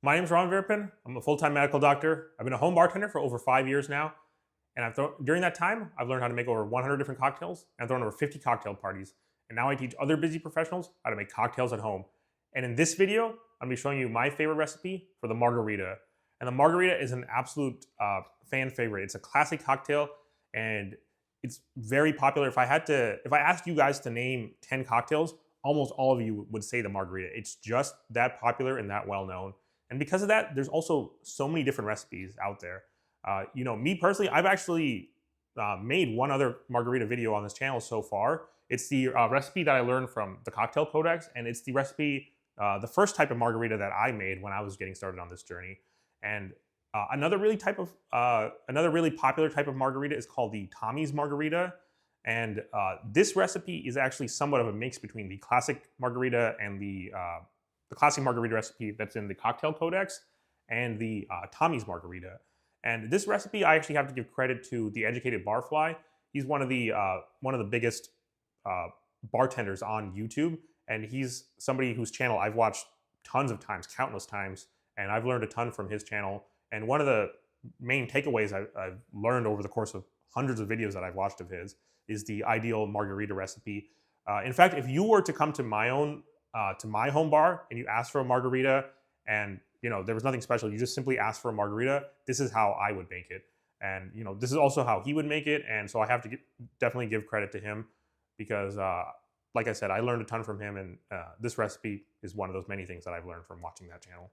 My name is Ron Verpin. I'm a full-time medical doctor. I've been a home bartender for over 5 years now. And during that time, I've learned how to make over 100 different cocktails. And I've thrown over 50 cocktail parties. And now I teach other busy professionals how to make cocktails at home. And in this video, I'm gonna be showing you my favorite recipe for the Margarita. And the Margarita is an absolute fan favorite. It's a classic cocktail, and it's very popular. If I asked you guys to name 10 cocktails, almost all of you would say the Margarita. It's just that popular and that well known. And because of that, there's also so many different recipes out there. Me personally, I've actually made one other margarita video on this channel so far. It's the recipe that I learned from the Cocktail Codex, and it's the recipe, the first type of margarita that I made when I was getting started on this journey. And another really popular type of margarita is called the Tommy's Margarita. And this recipe is actually somewhat of a mix between the classic margarita and the classic margarita recipe that's in the Cocktail Codex and the Tommy's Margarita. And this recipe, I actually have to give credit to the Educated Barfly. He's one of the biggest bartenders on YouTube, and he's somebody whose channel I've watched tons of times, countless times, and I've learned a ton from his channel. And one of the main takeaways I've learned over the course of hundreds of videos that I've watched of his is the ideal margarita recipe. In fact, if you were to come to my home bar and you asked for a margarita, and there was nothing special, you just simply asked for a margarita, this is how I would make it. And this is also how he would make it. And so I have to definitely give credit to him, because like I said, I learned a ton from him, and this recipe is one of those many things that I've learned from watching that channel.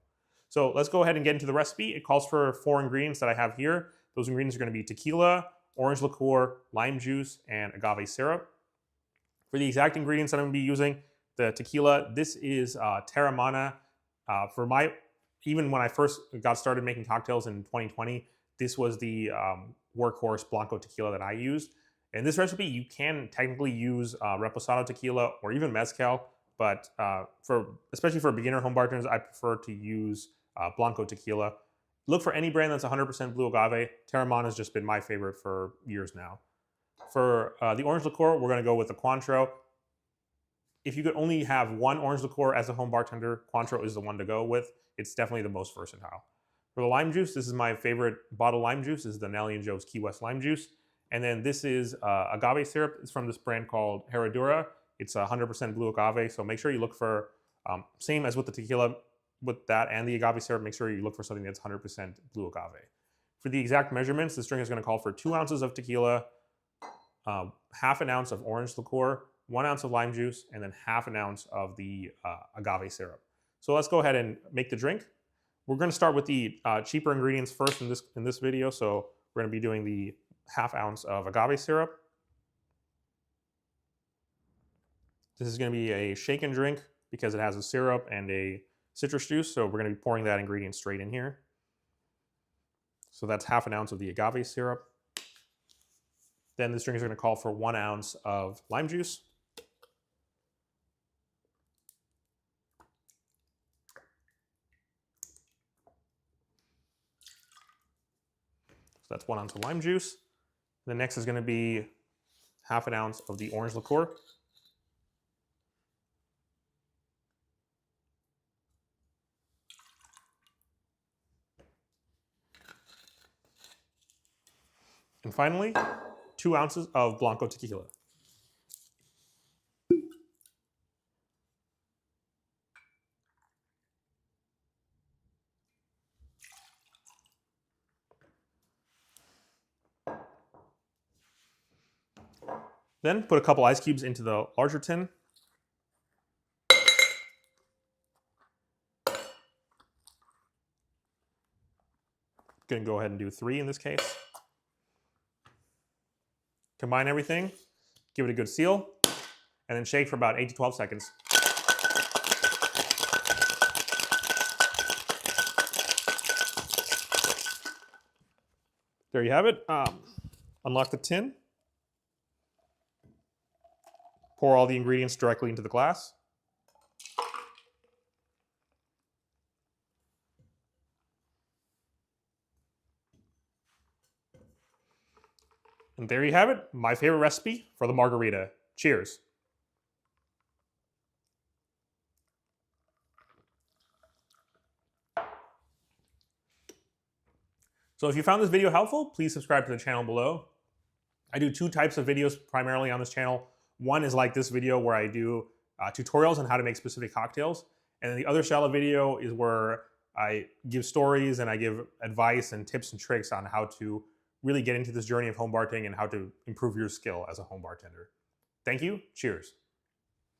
So let's go ahead and get into the recipe. It calls for 4 ingredients that I have here. Those ingredients are going to be tequila, orange liqueur, lime juice, and agave syrup. For the exact ingredients that I'm going to be using, the tequila, this is Terramana. Even when I first got started making cocktails in 2020, this was the workhorse Blanco tequila that I used. In this recipe, you can technically use Reposado tequila or even Mezcal, but especially for beginner home bartenders, I prefer to use Blanco tequila. Look for any brand that's 100% blue agave. Terramana has just been my favorite for years now. For the orange liqueur, we're going to go with the Cointreau. If you could only have one orange liqueur as a home bartender, Cointreau is the one to go with. It's definitely the most versatile. For the lime juice, this is my favorite bottle lime juice. This is the Nelly & Joe's Key West lime juice. And then this is agave syrup. It's from this brand called Herradura. It's 100% blue agave, so make sure you look for, same as with the tequila, with that and the agave syrup, make sure you look for something that's 100% blue agave. For the exact measurements, this drink is going to call for 2 ounces of tequila, half an ounce of orange liqueur, 1 ounce of lime juice, and then half an ounce of the agave syrup. So let's go ahead and make the drink. We're going to start with the cheaper ingredients first in this video. So we're going to be doing the half ounce of agave syrup. This is going to be a shaken drink because it has a syrup and a citrus juice. So we're going to be pouring that ingredient straight in here. So that's half an ounce of the agave syrup. Then this drink is going to call for 1 ounce of lime juice. So that's 1 ounce of lime juice. The next is going to be half an ounce of the orange liqueur. And finally, 2 ounces of Blanco tequila. Then put a couple ice cubes into the larger tin. Gonna go ahead and do 3 in this case. Combine everything, give it a good seal, and then shake for about 8 to 12 seconds. There you have it. Unlock the tin. Pour all the ingredients directly into the glass. And there you have it, my favorite recipe for the margarita. Cheers. So if you found this video helpful, please subscribe to the channel below. I do two types of videos primarily on this channel. One is like this video where I do tutorials on how to make specific cocktails. And then the other style of video is where I give stories and I give advice and tips and tricks on how to really get into this journey of home bartending and how to improve your skill as a home bartender. Thank you. Cheers.